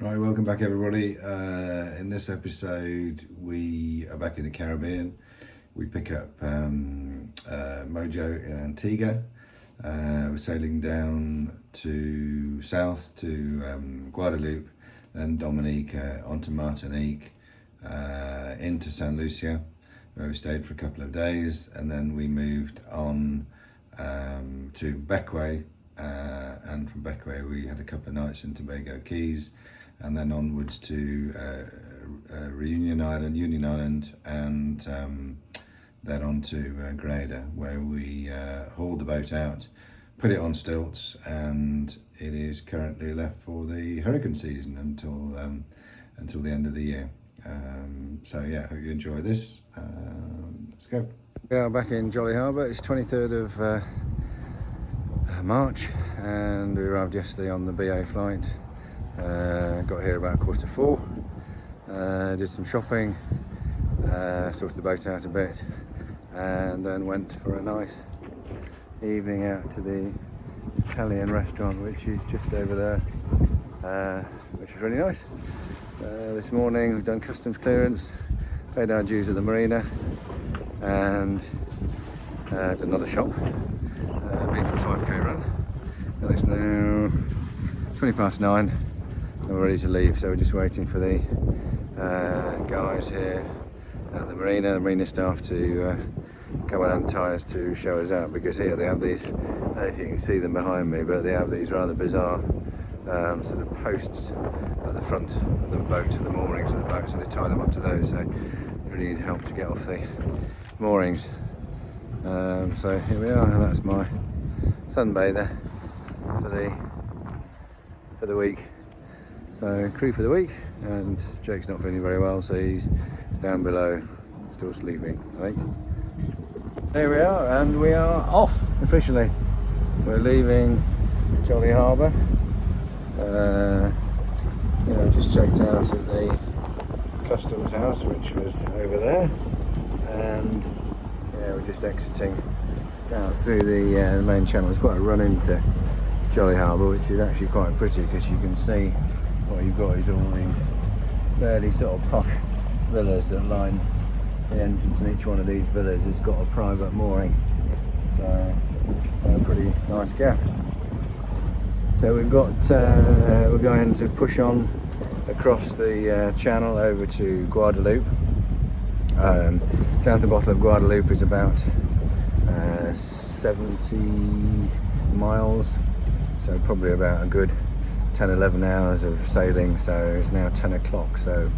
Right, welcome back everybody. In this episode we are back in the Caribbean. We pick up Mojo in Antigua. We're sailing down to south to Guadeloupe, then Dominica, onto Martinique, into Lucia, where we stayed for a couple of days, and then we moved on to Bequia, and from Bequia we had a couple of nights in Tobago, Cays, and then onwards to Union Island, and then on to Grenada, where we hauled the boat out, put it on stilts, and it is currently left for the hurricane season until the end of the year. So yeah, hope you enjoy this. Let's go. We are back in Jolly Harbour. It's 23rd of March, and we arrived yesterday on the BA flight. Got here about 4:45, did some shopping, sorted the boat out a bit, and then went for a nice evening out to the Italian restaurant, which is just over there, which is really nice. This morning we've done customs clearance, paid our dues at the marina, and did another shop, been for a 5k run, and it's now 9:20. And we're ready to leave, so we're just waiting for the guys here at the marina staff to come and untie us to show us out, because here they have these, I don't know if you can see them behind me, but they have these rather bizarre sort of posts at the front of the boat, at the moorings of the boat, so they tie them up to those, so you really need help to get off the moorings. So here we are, and that's my sunbather for the week. So crew for the week, and Jake's not feeling very well, so he's down below, still sleeping, I think. There we are, and we are off officially. We're leaving Jolly Harbour. Just checked out at the customs house, which was over there, and yeah, we're just exiting out through the main channel. It's quite a run into Jolly Harbour, which is actually quite pretty, because you can see what you've got is all these fairly sort of posh villas that line the entrance, and each one of these villas has got a private mooring, so they're pretty nice gaffs. So we've got we're going to push on across the channel over to Guadeloupe. Down at the bottom of Guadeloupe is about 70 miles, so probably about a good 10-11 hours of sailing. So it's now 10 o'clock, so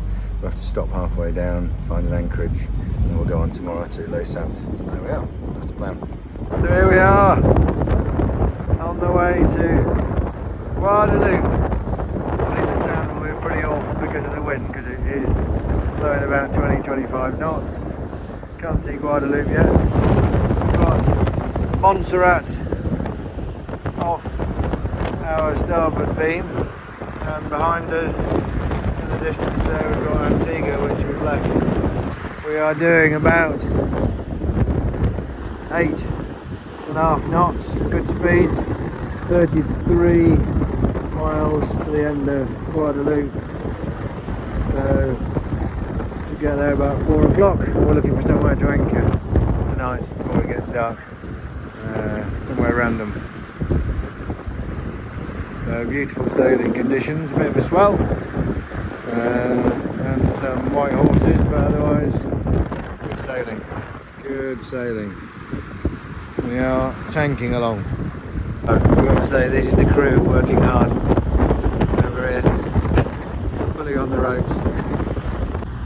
we'll have to stop halfway down, find an anchorage, and then we'll go on tomorrow to Lucia. So there we are, that's the plan. So here we are on the way to Guadeloupe. I think the sound will be pretty awful because of the wind, because it is blowing about 20-25 knots. Can't see Guadeloupe yet. We've got Montserrat off our starboard beam, and behind us in the distance there we've got Antigua, which we've left. We are doing about 8.5 knots, good speed, 33 miles to the end of Guadeloupe, so should get there about 4 o'clock. We're looking for somewhere to anchor tonight before it gets dark, somewhere random. So beautiful sailing conditions, a bit of a swell, and some white horses, but otherwise good sailing. We are tanking along. We've got to say, this is the crew working hard over here, pulling on the ropes.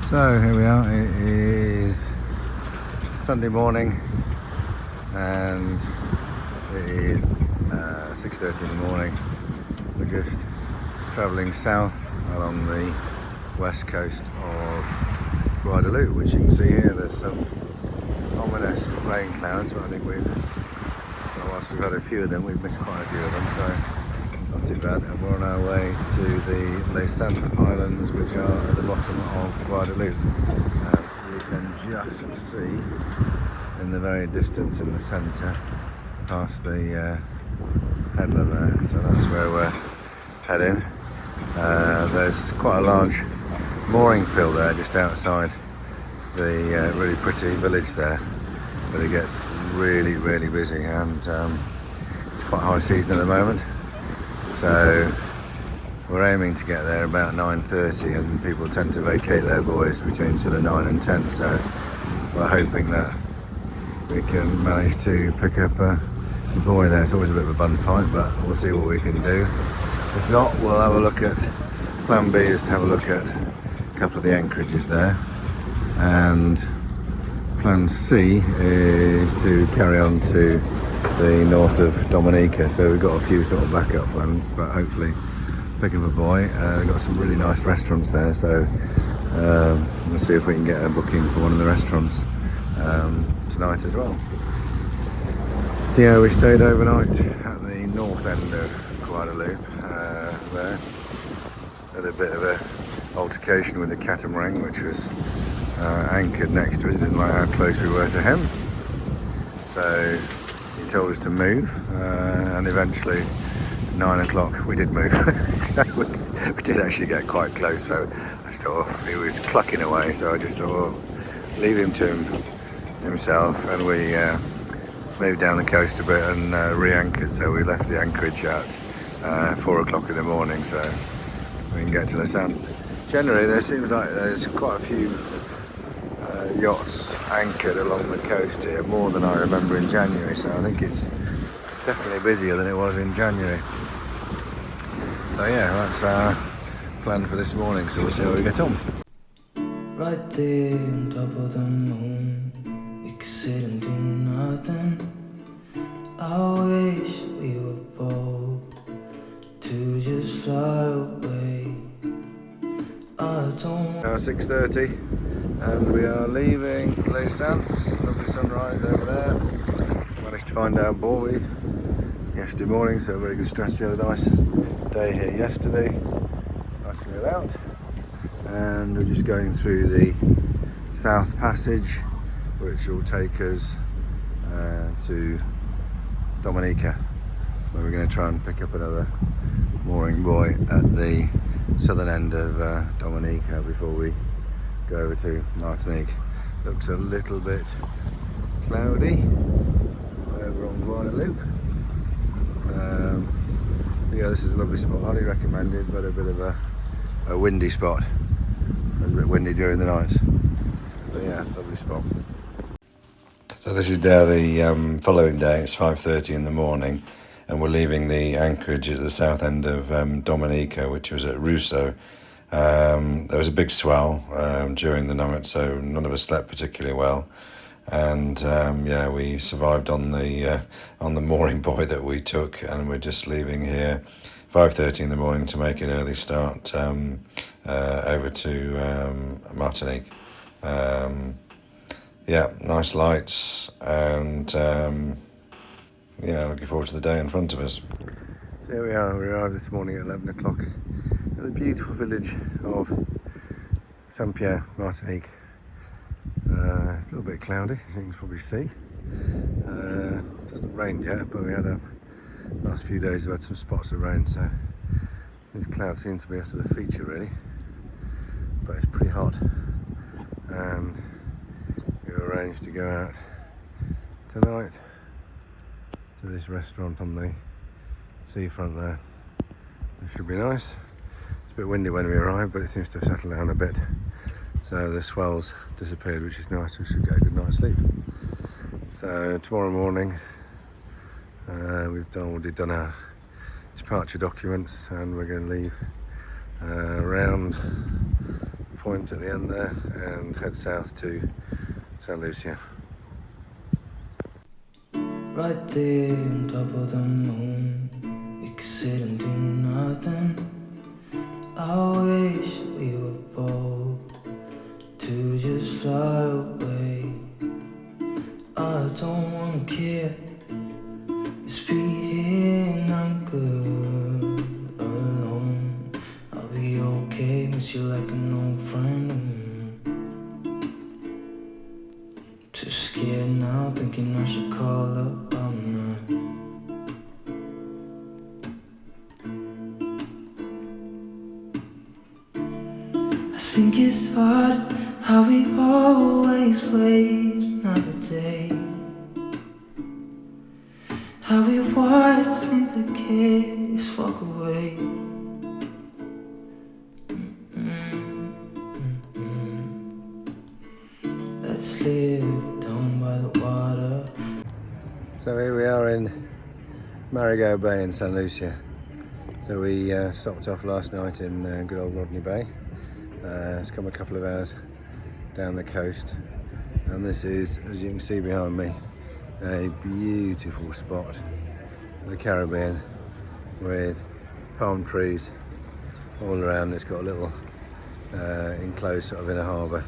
So here we are, it is Sunday morning, and it is 6:30 in the morning. We're just travelling south along the west coast of Guadeloupe, which you can see here. There's some ominous rain clouds, but I think whilst we've had a few of them, we've missed quite a few of them, so not too bad. And we're on our way to the Lucia Islands, which are at the bottom of Guadeloupe. You can just see in the very distance in the centre, past the headland there, so that's where we're heading. There's quite a large mooring field there just outside the really pretty village there, but it gets really busy, and it's quite high season at the moment, so we're aiming to get there about 9:30, and people tend to vacate their buoys between sort of 9 and 10, so we're hoping that we can manage to pick up a buoy there. It's always a bit of a bun fight, but we'll see what we can do. If not, we'll have a look at, plan B is to have a look at a couple of the anchorages there, and plan C is to carry on to the north of Dominica. So we've got a few sort of backup plans, but hopefully pick up a buoy. They've got some really nice restaurants there, so we'll see if we can get a booking for one of the restaurants tonight as well. So yeah, we stayed overnight at the north end of Guadeloupe there. Had a bit of a altercation with the catamaran, which was anchored next to us. Didn't like how close we were to him, so he told us to move, and eventually at 9 o'clock we did move. So we did actually get quite close, so I thought he was clucking away, so I just thought, well, leave him to himself, and we moved down the coast a bit and re-anchored. So we left the anchorage at 4 o'clock in the morning, so we can get to the sun. Generally there seems like there's quite a few yachts anchored along the coast here, more than I remember in January, so I think it's definitely busier than it was in January. So yeah, that's our plan for this morning, so we'll see how we get on. Right there on top of the moon, we could sit and do nothing. I wish we were bold to just fly away. I don't. Now 6:30, and we are leaving Les Sands. Lovely sunrise over there. Managed to find our buoy yesterday morning, so a very good strategy. Had a nice day here yesterday, nice to get out. And we're just going through the South Passage, which will take us to Dominica, where we're going to try and pick up another mooring buoy at the southern end of Dominica before we go over to Martinique. Looks a little bit cloudy over on Guadeloupe. Yeah, this is a lovely spot, highly recommended, but a bit of a windy spot. It was a bit windy during the night, but yeah, lovely spot. So this is now the following day. It's 5:30 in the morning, and we're leaving the anchorage at the south end of Dominica, which was at Rousseau. There was a big swell during the night, so none of us slept particularly well, and yeah, we survived on the mooring buoy that we took, and we're just leaving here 5:30 in the morning to make an early start over to Martinique. Yeah, nice lights, and yeah, looking forward to the day in front of us. There we are. We arrived this morning at 11 o'clock at the beautiful village of Saint-Pierre, Martinique. It's a little bit cloudy, as you can probably see. It hasn't rained yet, but we had last few days we've had some spots of rain, so these clouds seem to be a sort of feature really. But it's pretty hot, and we've arranged to go out tonight to this restaurant on the seafront there. It should be nice. It's a bit windy when we arrived, but it seems to have settled down a bit, so the swells disappeared, which is nice. We should get a good night's sleep. So tomorrow morning we've already done our departure documents, and we're going to leave around the point at the end there and head south to St. Lucia. Right there on top of the moon, we could sit and do nothing. I wish we were bold to just fly away. I don't wanna care, just be here and I'm good alone. I'll be okay, miss you like an old friend. Too scared now, thinking I should call up all night. think it's odd how we always wait another day, how we watch things that kids walk away. Let's live down by the water. So here we are in Marigot Bay in St Lucia. So we stopped off last night in good old Rodney Bay. It's come a couple of hours down the coast, and this is, as you can see behind me, a beautiful spot in the Caribbean with palm trees all around. It's got a little enclosed sort of inner harbour,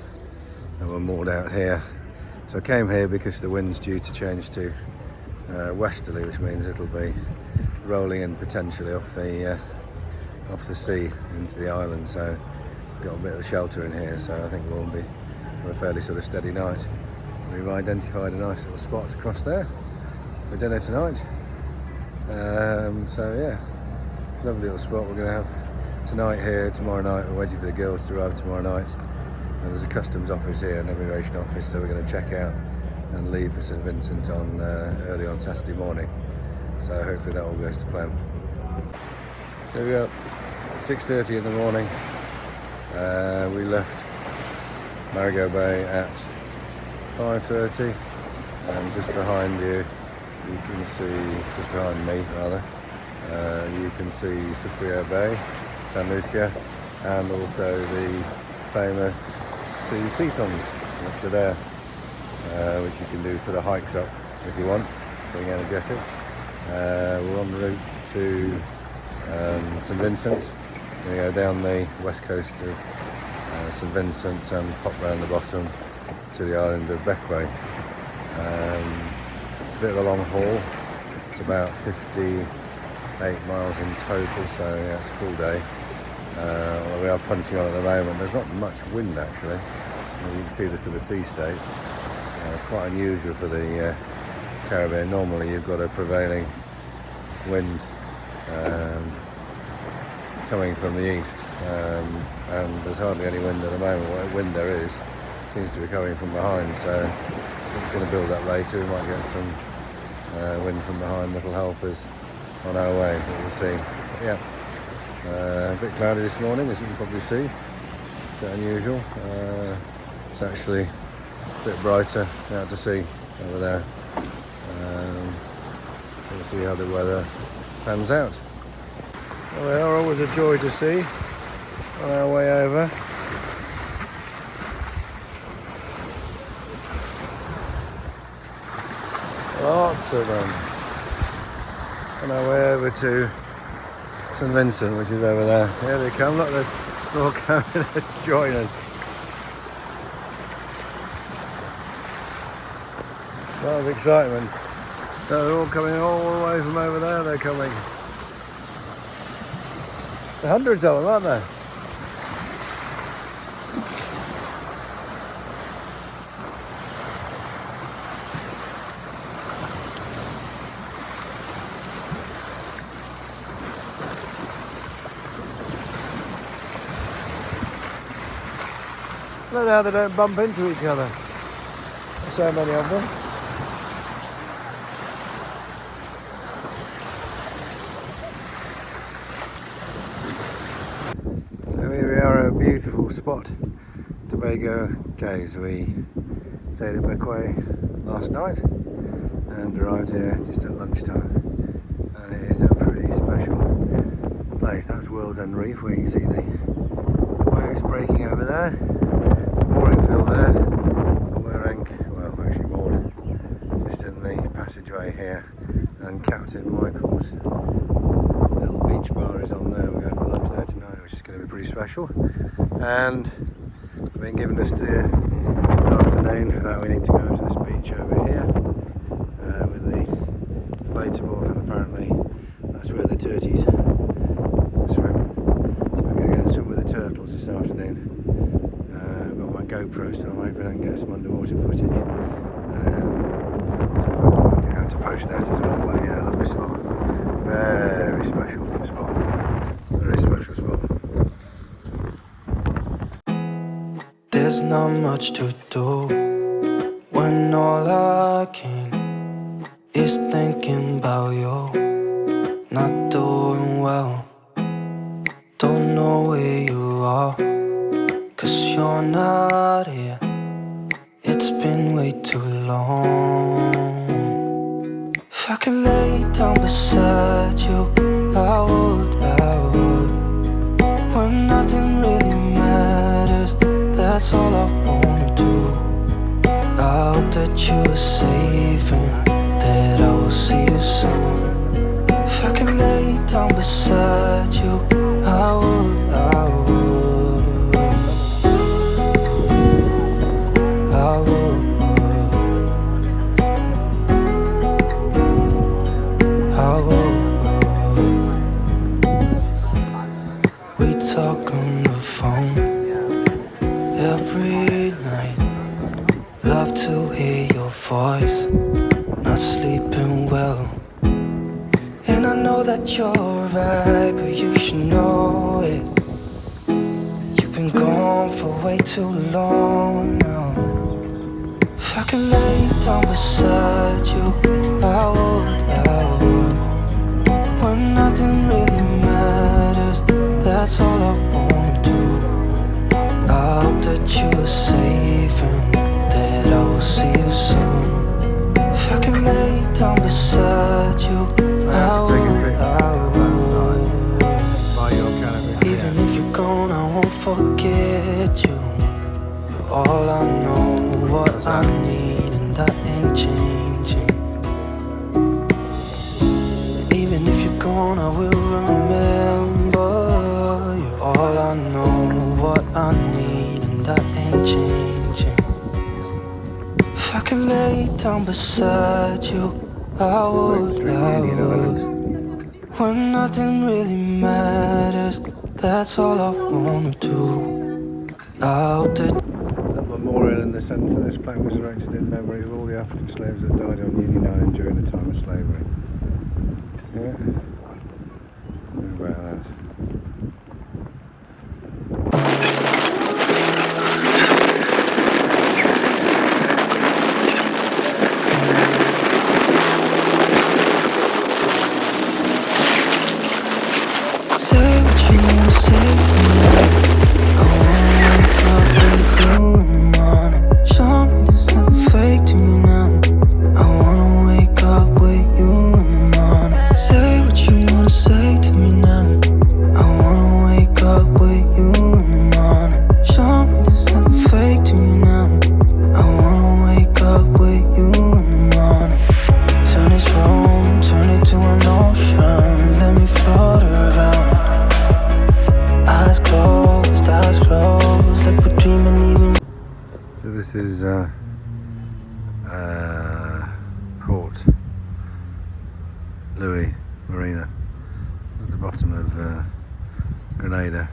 and we're moored out here. So I came here because the wind's due to change to westerly, which means it'll be rolling in potentially off the sea into the island. So got a bit of shelter in here, so I think we'll be on a fairly sort of steady night. We've identified a nice little spot across there for dinner tonight. So yeah, lovely little spot we're going to have tonight here. Tomorrow night we're waiting for the girls to arrive tomorrow night, and there's a customs office here, an immigration office, so we're going to check out and leave for St Vincent on early on Saturday morning. So hopefully that all goes to plan. So we're up at 6:30 in the morning. We left Marigot Bay at 5:30, and just behind you can see, just behind me rather, you can see Soufriere Bay, St Lucia, and also the famous two pitons which are there, which you can do sort of hikes up if you want, being energetic. We're en route to St Vincent. We go down the west coast of St Vincent and pop round the bottom to the island of Bequia. It's a bit of a long haul. It's about 58 miles in total, so yeah, it's a full day. Although we are punching on at the moment. There's not much wind actually. You can see the sort of sea state. It's quite unusual for the Caribbean. Normally you've got a prevailing wind coming from the east, and there's hardly any wind at the moment. What wind there is seems to be coming from behind, so it's going to build up later. We might get some wind from behind that'll help us on our way, but we'll see. But yeah, a bit cloudy this morning, as you can probably see. A bit unusual. It's actually a bit brighter out to sea over there. We'll see how the weather pans out. Well, they are always a joy to see on our way over. Lots of them. On our way over to St Vincent, which is over there. Here they come, look, they're all coming to join us. A lot of excitement. So they're all coming all the way from over there, they're coming. There are hundreds of them, aren't there? I don't know how they don't bump into each other. There's so many of them. Beautiful spot, Tobago, Cays. We stayed at Bequia last night and arrived here just at lunchtime, and it is a pretty special place. That's World's End Reef, where you can see the waves breaking over there. It's mooring field there, and we're actually moored just in the passageway here, and Captain Michael's little beach bar is on there. We're going for lunch there tonight, which is going to be pretty special. And we've been given a steer this afternoon that we need to go to this beach over here with the inflatable, and apparently that's where the turtles swim. So we're going to go and swim with the turtles this afternoon. I've got my GoPro, so I'm hoping I can get some underwater footage. So I'll get out to post that as well. But yeah, lovely spot. Very special spot. Very special spot. There's not much to do when all I can is thinking about you. Not doing well, don't know where you are, 'cause you're not here. It's been way too long. If I could lay down beside you, I would. When nothing really matters, that's all I wanna do. I hope that you are safe and that I will see you soon. If I could lay down beside you, I would. We talk on the phone every night. Love to hear your voice. Not sleeping well, and I know that you're right, but you should know it. You've been gone for way too long now. If I could lay down beside you, I would. When nothing really matters, that's all I wanna do. I hope that you are safe and that I will see you soon. If I can lay down beside you, I would. Even if you're gone, I won't forget you. You're all I know, what I need, and that ain't changing. And even if you're gone, I will remember. You're all I know, what I need, and that ain't changing. If I could lay down beside you, I would. When nothing really matters, that's all I wanna do. I hope that The memorial in the centre of this plaque was erected in memory of all the African slaves that died on Union Island during the time of slavery. Yeah. Think about that. say what you wanna say to me now. I wanna wake up with you in the morning. Show me there's nothing fake to me now. I wanna wake up with you in the morning. Say what you wanna say to me now. I wanna wake up with you in the morning. Show me there's nothing fake to me now. I wanna wake up with you in the morning. Turn this room, turn it to an ocean. Let me float around. Eyes closed, like we're dreaming even. So this is Port Louis Marina at the bottom of Grenada.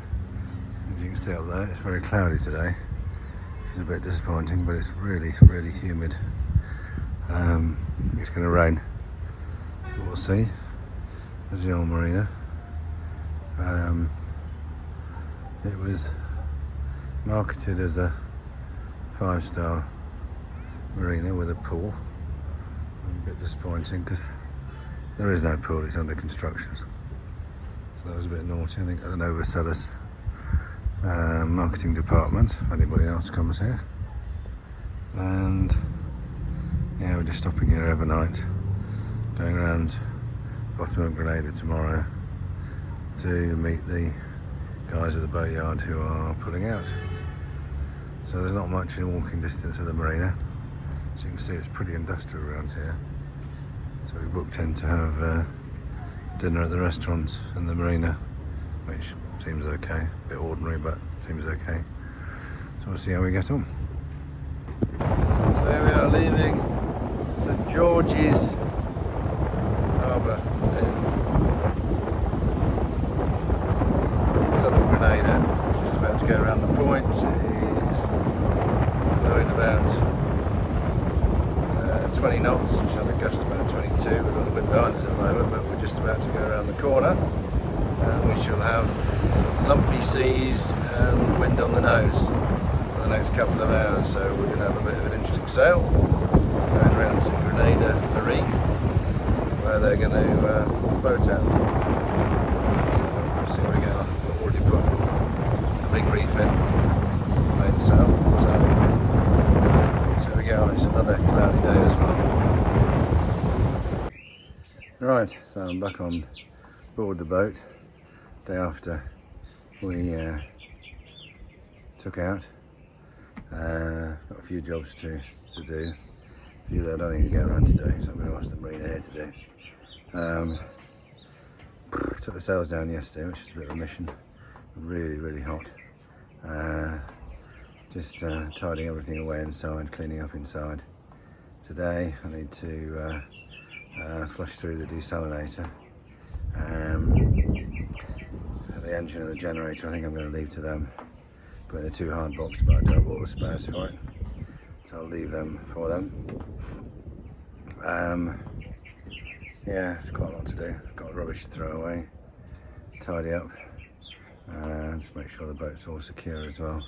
As you can see up there, it's very cloudy today. It's a bit disappointing, but it's really humid. It's going to rain. We'll see. There's the old marina. It was marketed as a 5-star marina with a pool. A bit disappointing because there is no pool, it's under construction. So that was a bit naughty. I think an overseller's marketing department, if anybody else comes here. And yeah, we're just stopping here overnight, going around bottom of Grenada tomorrow to meet the guys at the boatyard who are pulling out. So there's not much in walking distance of the marina. As you can see, it's pretty industrial around here. So we booked in to have dinner at the restaurant in the marina, which seems okay. A bit ordinary, but seems okay. So we'll see how we get on. So here we are leaving St George's Harbour in southern Grenada. Just about to go around the point. It is blowing about 20 knots, which had a gust about 22 with a little bit behind us at the moment, but we're just about to go around the corner and we shall have lumpy seas and wind on the nose. the next couple of hours, so we're going to have a bit of an interesting sail going around to Grenada Marine, where they're going to boat out. So we'll see how we go. We've already put a big reef in, main sail, so we go. It's another cloudy day as well. Right, so I'm back on board the boat day after we took out. Got a few jobs to do, a few that I don't think you get around to doing, so I'm going to ask the marina here to do. Took the sails down yesterday, which is a bit of a mission. Really hot. Just tidying everything away inside, cleaning up inside. Today I need to flush through the desalinator. The engine and the generator I think I'm going to leave to them. Put in the 2 hard box, but I don't have all the spares for it, so I'll leave them for them. Yeah, it's quite a lot to do. I've got rubbish to throw away, tidy up, just make sure the boat's all secure as well.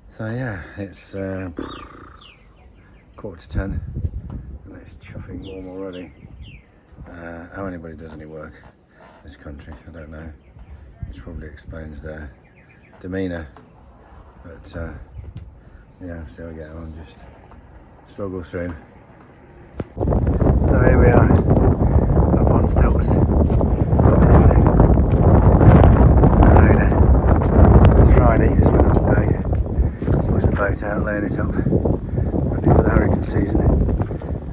So yeah, it's 9:45 and it's chuffing warm already. How anybody does any work in this country, I don't know, which probably explains their demeanour, but yeah, see how we get on, just struggle through. So here we are, up on stilts in Grenada. It's Friday, it's been a hot day, sorting the boat out, laying it up, ready for the hurricane season.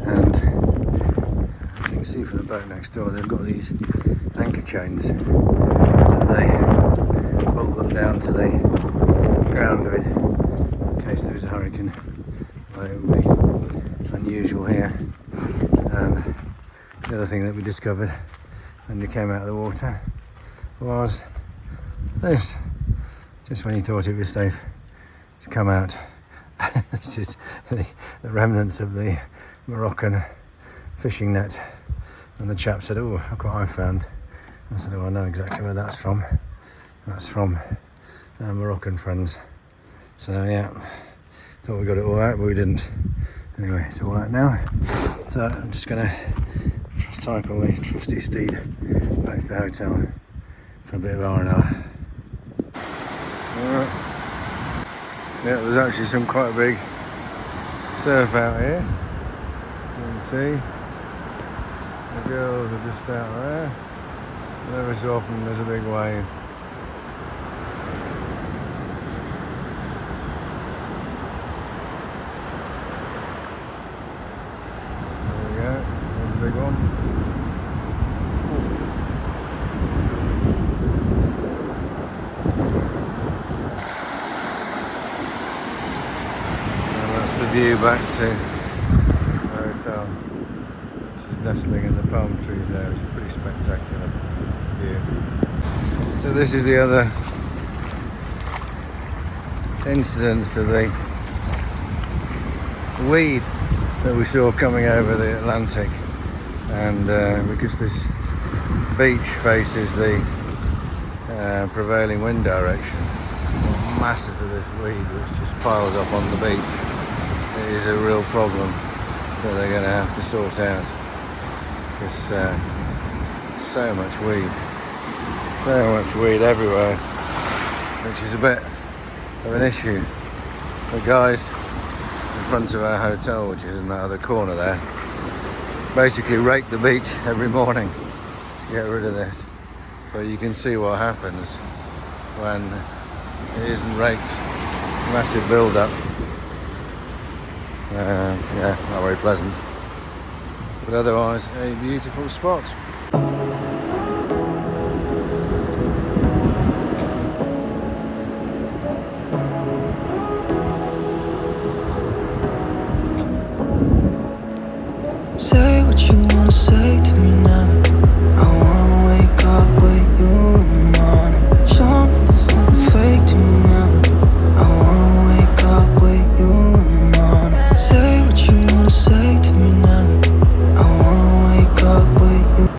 And as you can see from the boat next door, they've got these anchor chains that they bolt them down to the ground with in case there is a hurricane. Although it would be unusual here. The other thing that we discovered when we came out of the water was this. Just when you thought it was safe to come out, it's just the remnants of the Moroccan fishing net. And the chap said, "Oh, look what I found." I said, "Oh, I know exactly where that's from. That's from our Moroccan friends." So yeah, thought we got it all out, but we didn't. Anyway, it's all out now. So I'm just going to cycle my trusty steed back to the hotel for a bit of R&R. Alright. Yeah, there's actually some quite big surf out here. You can see the girls are just out there. And every so often there's a big wave. Big one. And that's the view back to the hotel, which is nestling in the palm trees there. It's a pretty spectacular view. So this is the other incidence to the weed that we saw coming over the Atlantic. And because this beach faces the prevailing wind direction, masses of this weed which just piles up on the beach, it is a real problem that they're going to have to sort out, because so much weed everywhere, which is a bit of an issue. The guys in front of our hotel, which is in that other corner there, basically rake the beach every morning to get rid of this. But you can see what happens when it isn't raked. Massive build-up. Yeah, not very pleasant. But otherwise, a beautiful spot.